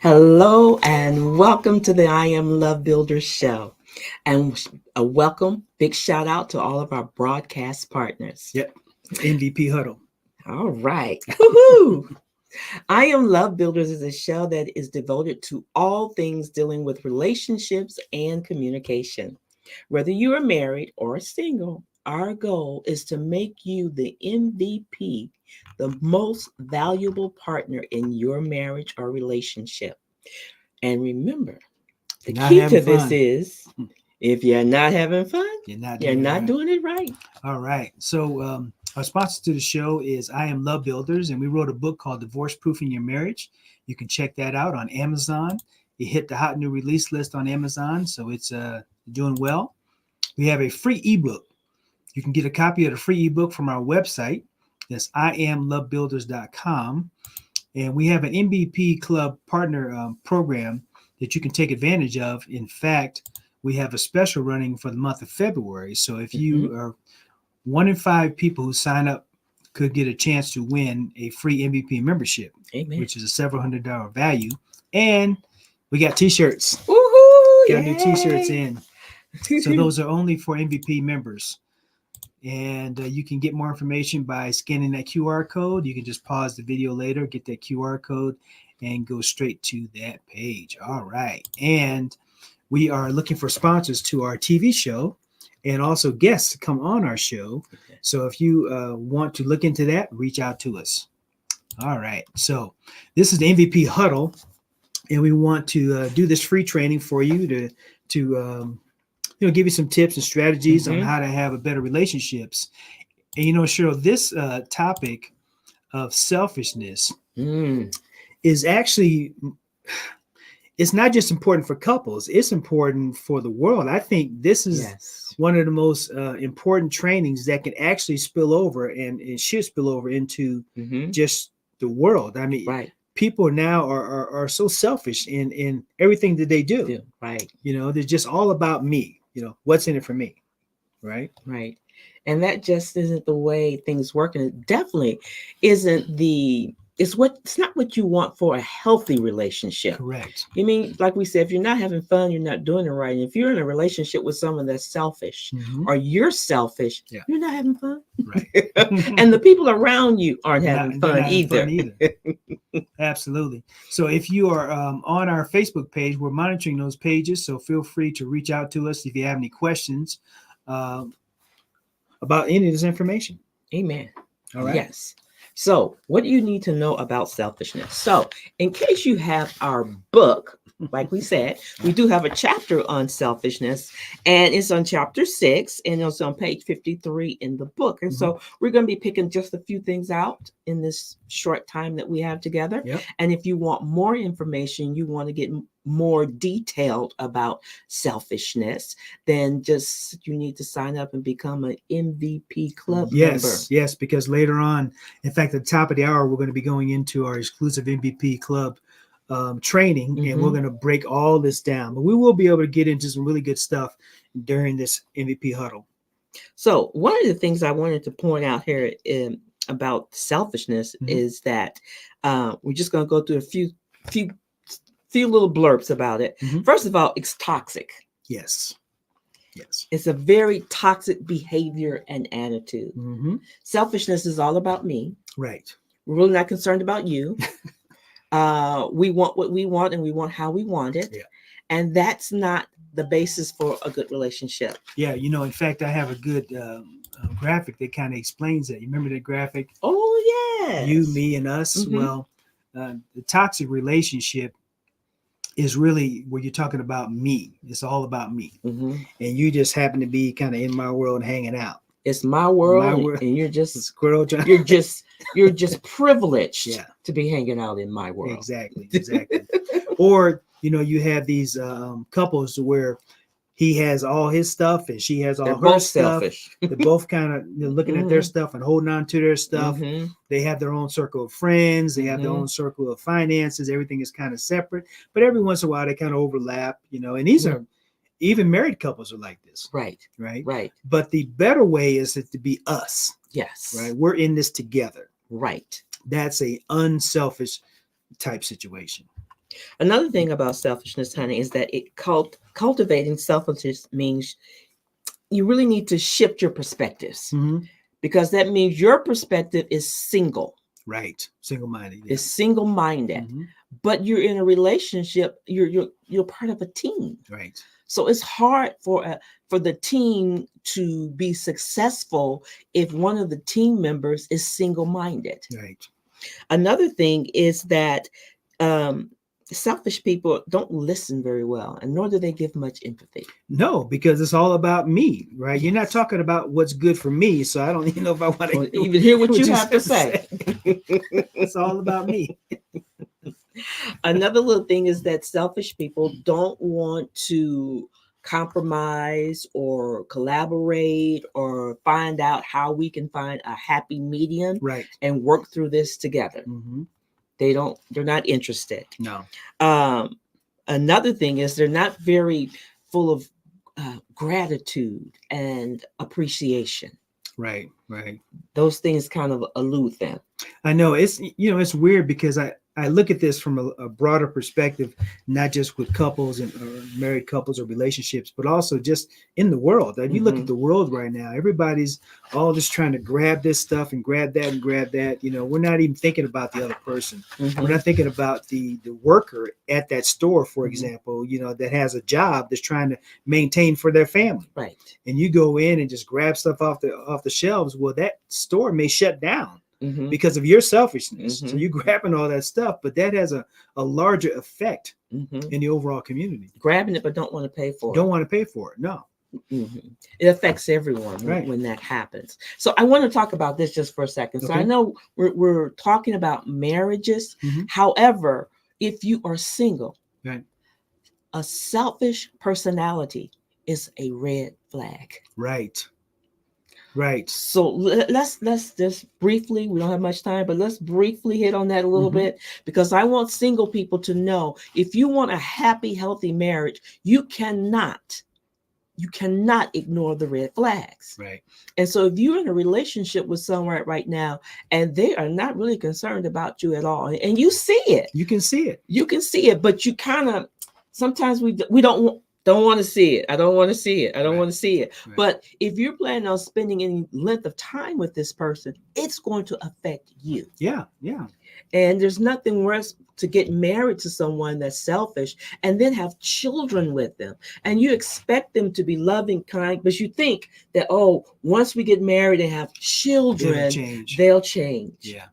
Hello and welcome to the I Am Love Builders show. And a welcome, big shout out to all of our broadcast partners. Yep. MVP Huddle. All right. Woohoo! I Am Love Builders is a show that is devoted to all things dealing with relationships and communication. Whether you are married or single, our goal is to make you the MVP, the most valuable partner in your marriage or relationship. And remember, the You're not key to having this fun. is if you're not having fun, You're you're not doing doing it right. it right. All right. So our sponsor to the show is I Am Love Builders, and we wrote a book called Divorce Proofing Your Marriage. You can check that out on Amazon. It hit the hot new release list on Amazon, so it's doing well. We have a free ebook. You can get a copy of the free ebook from our website. That's iamlovebuilders.com. And we have an MVP Club partner program that you can take advantage of. In fact, we have a special running for the month of February. So if you are 1 in 5 people who sign up could get a chance to win a free MVP membership, Amen. which is a several $100 value. And we got t-shirts. Woohoo! Got new t-shirts Yay! in. So those are only for MVP members. And you can get more information by scanning that QR code. You can just pause the video later, get that QR code, and go straight to that page. All right. And we are looking for sponsors to our TV show and also guests to come on our show. So if you want to look into that, reach out to us. All right. So this is the MVP Huddle, and we want to do this free training for you to give you some tips and strategies on how to have a better relationships. And Cheryl, this topic of selfishness is actually, it's not just important for couples, it's important for the world. I think this is one of the most important trainings that can actually spill over and should spill over into just the world. I mean, people now are so selfish in everything that they do. Right. They're just all about me. What's in it for me, right? Right. And that just isn't the way things work. And it definitely isn't it's not what you want for a healthy relationship. Correct. You mean, like we said, if you're not having fun, you're not doing it right. And if you're in a relationship with someone that's selfish or you're selfish, you're not having fun. Right. And the people around you aren't having fun either. Absolutely. So if you are on our Facebook page, we're monitoring those pages. So feel free to reach out to us if you have any questions about any of this information. Amen. All right. Yes. So what do you need to know about selfishness? So in case you have our book, like we said, we do have a chapter on selfishness, and it's on chapter 6, and it's on page 53 in the book. And so we're going to be picking just a few things out in this short time that we have together. And if you want more information, you want to get more detailed about selfishness, then you need to sign up and become an MVP Club member. Yes, because later on, in fact, at the top of the hour, we're going to be going into our exclusive MVP Club training, and we're going to break all this down. But we will be able to get into some really good stuff during this MVP Huddle. So one of the things I wanted to point out here about selfishness is that we're just going to go through a few little blurbs about it. First of all, it's toxic. Yes. It's a very toxic behavior and attitude. Selfishness is all about me. Right. We're really not concerned about you. We want what we want, and we want how we want it. And that's not the basis for a good relationship. Yeah. In fact, I have a good graphic that kind of explains that. You remember that graphic? Oh, yes. You, me, and us. Well, the toxic relationship is really where you're talking about me. It's all about me. And you just happen to be kind of in my world hanging out. It's my world, and you're just squirrel. You're just privileged to be hanging out in my world. Exactly. Or you have these couples where he has all his stuff and she has all her stuff. Selfish. They're both kind of looking at their stuff and holding on to their stuff. They have their own circle of friends. They have their own circle of finances. Everything is kind of separate, but every once in a while they kind of overlap. And these are even married couples are like this. Right. But the better way is to be us. Yes. Right. We're in this together. Right. That's a unselfish type situation. Another thing about selfishness, honey, is that cultivating selfishness means you really need to shift your perspectives, Mhm. because that means your perspective is single, Right. Single-minded. Yeah. is single minded. Mhm. But you're in a relationship. You're part of a team. Right. So it's hard for the team to be successful if one of the team members is single minded. Right. Another thing is that um, selfish people don't listen very well, and nor do they give much empathy. No, because it's all about me, right? You're not Yes. talking about what's good for me, so I don't even know if I want Or to even hear what you have to say. It's all about me. Another little thing is that selfish people don't want to compromise or collaborate or find out how we can find a happy medium Right. and work through this together. Mm-hmm. They're not interested. No. Um, Another thing is they're not very full of gratitude and appreciation. Right. Right. Those things kind of elude them. I know it's weird because I look at this from a broader perspective, not just with couples and or married couples or relationships, but also just in the world. If you look at Mhm. the world right now, everybody's all just trying to grab this stuff and grab that and grab that. We're not even thinking about the other person. Mhm. We're not thinking about the worker at that store, for Mhm. example, that has a job that's trying to maintain for their family. Right. And you go in and just grab stuff off the shelves. Well, that store may shut down Mhm. because of your selfishness. So Mhm. you're grabbing all that stuff, but that has a larger effect Mhm. in the overall community. Grabbing it but don't want to pay for Don't it. want to pay for it. No. Mhm. It affects everyone Right. when that happens. So I want to talk about this just for a second. So I Okay. know we're talking about marriages. Mhm. However, if you are single, Right. a selfish personality is a red flag. Right. Right. So let's just briefly, we don't have much time, but let's briefly hit on that a little Mhm. bit, because I want single people to know, if you want a happy, healthy marriage, you cannot ignore the red flags. Right. And so if you're in a relationship with someone right now and they are not really concerned about you at all, and you see it, You can see it. but you kind of, sometimes we don't want to see it. I don't want to see it. I don't Right. want to see it. Right. But if you're planning on spending any length of time with this person, it's going to affect you. Yeah. Yeah. And there's nothing worse to get married to someone that's selfish and then have children with them. And you expect them to be loving, kind, but you think that, oh, once we get married and have children, They'll change. they'll change. Yeah.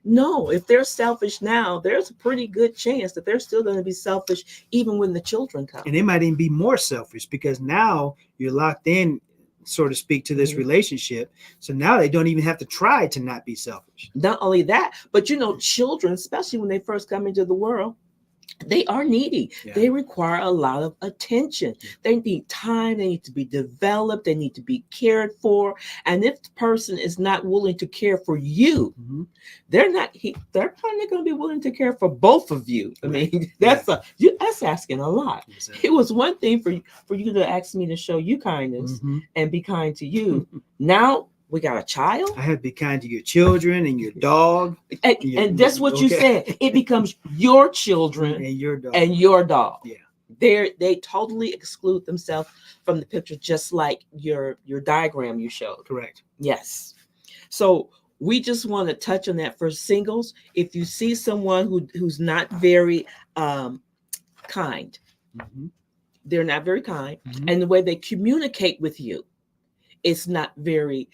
No, if they're selfish now, there's a pretty good chance that they're still going to be selfish even when the children come. And they might even be more selfish because now you're locked in, so to speak, to this Mhm. relationship. So now they don't even have to try to not be selfish. Not only that, but children, especially when they first come into the world, they are needy. Yeah. They require a lot of attention. They need time. They need to be developed. They need to be cared for. And if the person is not willing to care for you, Mm-hmm. they're probably going to be willing to care for both of you. I Right. mean, Yeah. that's asking a lot. Exactly. It was one thing for you to ask me to show you kindness Mm-hmm. and be kind to you. Now we got a child. I have to be kind to your children and your dog. And that's what you Okay. said. It becomes your children And your dog. and your dog. Yeah. They totally exclude themselves from the picture, just like your diagram you showed. Correct. Yes. So we just want to touch on that for singles. If you see someone who's not very kind, Mm-hmm. they're not very kind, Mm-hmm. and the way they communicate with you, it's not very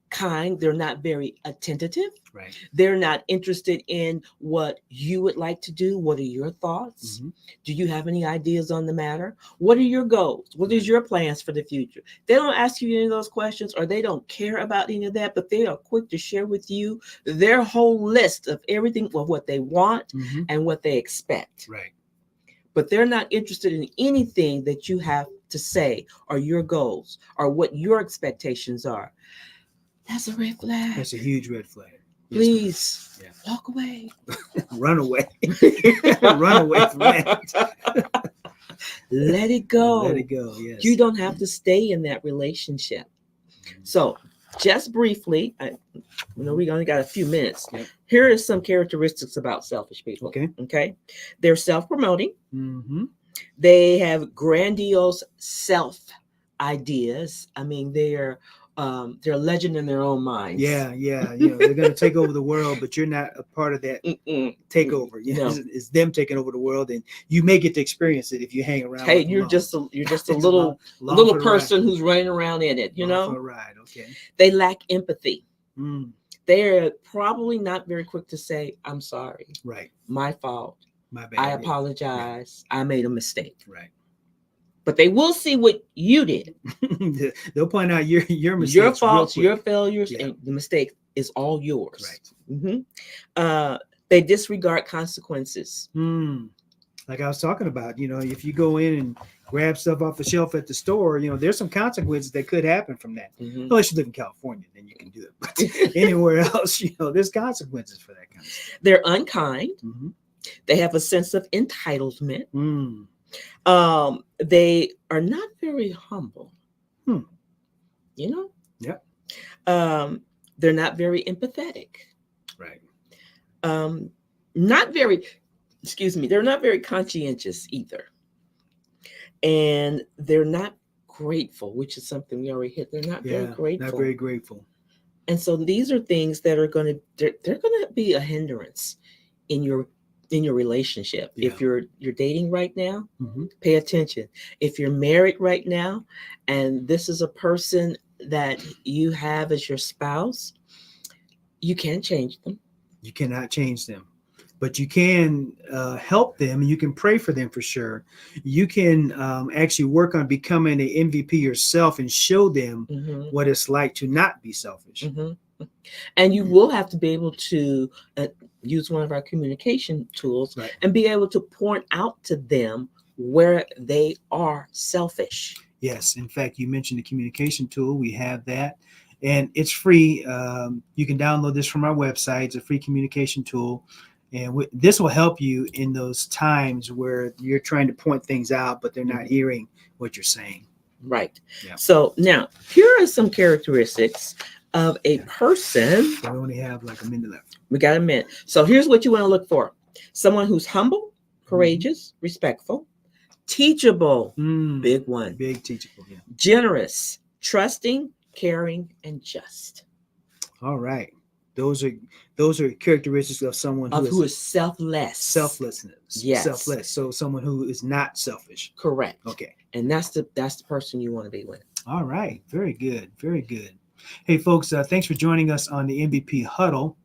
kind. They're not very attentive. Right. They're not interested in what you would like to do. What are your thoughts? Mm-hmm. Do you have any ideas on the matter? What are your goals? What is your plans for the future? They don't ask you any of those questions, or they don't care about any of that, but they are quick to share with you their whole list of everything, of what they want Mm-hmm. and what they expect. Right. But they're not interested in anything that you have to say, or your goals, or what your expectations are. That's a red flag. That's a huge red flag. Please Yeah. walk away. Run away. Run away from that. Let it go. Let it go. Yes. You don't have to stay in that relationship. So just briefly, I know we only got a few minutes. Yep. Here are some characteristics about selfish people. Okay. Okay. They're self-promoting. Mm-hmm. They have grandiose self ideas. I mean, they're a legend in their own minds. Yeah. You know, they're going to take over the world, but you're not a part of that takeover. You know, No. it's them taking over the world, and you may get to experience it if you hang around. Hey, with them you're long. just a It's little long little for the person ride. who's running around in it. You Long for know, a ride. Okay. they lack empathy. Mm, They're probably not very quick to say, "I'm sorry, right. my fault. My bad. I yeah. apologize. I made a mistake." Right. But they will see what you did. They'll point out your mistakes, Your faults, real your quick. failures, Yeah. and the mistake is all yours. Right. They disregard consequences. Like I was talking about, you know, if you go in and grab stuff off the shelf at the store, you know, there's some consequences that could happen from that. Unless you live in California, then you can do it. But anywhere else, you know, there's consequences for that kind of stuff. They're unkind. Mm-hmm. They have a sense of entitlement. Mm. They are not very humble. You know? Yeah. They're not very empathetic. Right. They're not very conscientious either. And they're not grateful, which is something we already hit. They're not very grateful. Not very grateful. And so these are things that are going to they're going to be a hindrance in your relationship. Yeah. If you're dating right now, Mm-hmm. pay attention. If you're married right now and this is a person that you have as your spouse, you can't change them. You cannot change them, but you can help them, and you can pray for them for sure. You can actually work on becoming an MVP yourself and show them what it's like to not be selfish. And you will have to be able to use one of our communication tools, right, and be able to point out to them where they are selfish. Yes. In fact, you mentioned the communication tool. We have that. And it's free. You can download this from our website. It's a free communication tool. And this will help you in those times where you're trying to point things out, but they're not hearing what you're saying. Right. Yeah. So now, here are some characteristics of a person. We only have like a minute left. We got a minute. So here's what you want to look for. Someone who's humble, courageous, respectful, teachable, big one. Big teachable, yeah. Generous, trusting, caring, and just. All right. Those are characteristics of someone who is selfless. Selflessness. Yes. Selfless. So someone who is not selfish. Correct. Okay. And that's the person you want to be with. All right. Very good. Very good. Hey, folks, thanks for joining us on the MVP Huddle.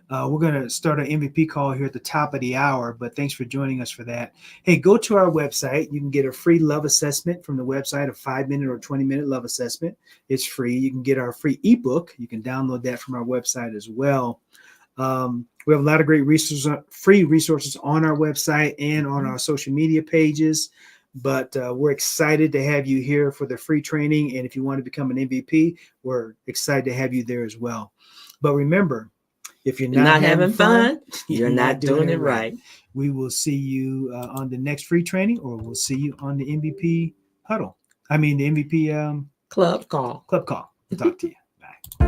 We're going to start an MVP call here at the top of the hour, but thanks for joining us for that. Hey, go to our website. You can get a free love assessment from the website, a 5-minute or 20-minute love assessment. It's free. You can get our free ebook. You can download that from our website as well. We have a lot of great free resources on our website and on our social media pages. But we're excited to have you here for the free training. And if you want to become an MVP, we're excited to have you there as well. But remember, if you're not having fun, you're not doing it right. We will see you on the next free training, or we'll see you on the MVP Huddle. I mean, the MVP Club call. We'll talk to you. Bye.